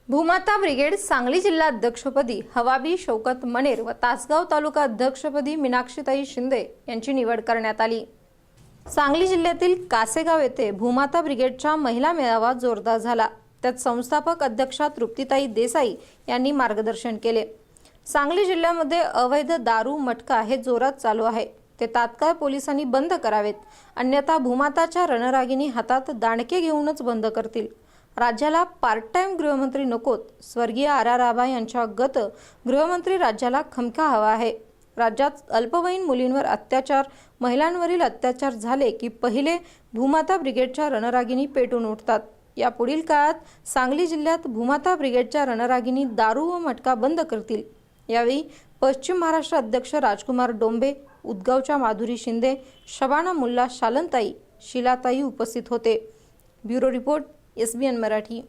भूमाता brigade Sangli जिल्हा अध्यक्षपदी हवाबी शौकत मनेर व तासगाव तालुका अध्यक्षपदी मीनाक्षीताई शिंदे यांची निवड करण्यात आली। सांगली जिल्ह्यातील कासेगाव येथे भूमाता ब्रिगेडचा महिला मेळावा जोरदार झाला। त्यात संस्थापक अध्यक्षा तृप्तीताई देसाई यांनी मार्गदर्शन केले। सांगली जिल्ह्यामध्ये अवैध दारू मटका हे जोरात चालू आहे, ते तात्काळ पोलिसांनी बंद करावेत, अन्यथा भूमाताच्या रणरागिणी हातात दांडके घेऊनच बंद करतील। राज्याला पार्ट टाइम गृहमंत्री नकोत, स्वर्गीय आर.आर. आबा यांच्या गत गृहमंत्री राज्याला खमका हवा आहे। राज्यात अल्पवयीन मुलींवर अत्याचार, महिलांवरील अत्याचार झाले की पहिले भूमाता ब्रिगेडच्या रणरागिणी पेटून उठतात। या पुढील काळात सांगली जिल्ह्यात भूमाता ब्रिगेडच्या रणरागिणी दारू व मटका बंद करतील। यावेळी पश्चिम महाराष्ट्र अध्यक्ष राजकुमार डोंबे, उदगावच्या माधुरी शिंदे, शबाना मुल्ला, शालनताई, शिलाताई उपस्थित होते। Bureau report, SBN Marathi.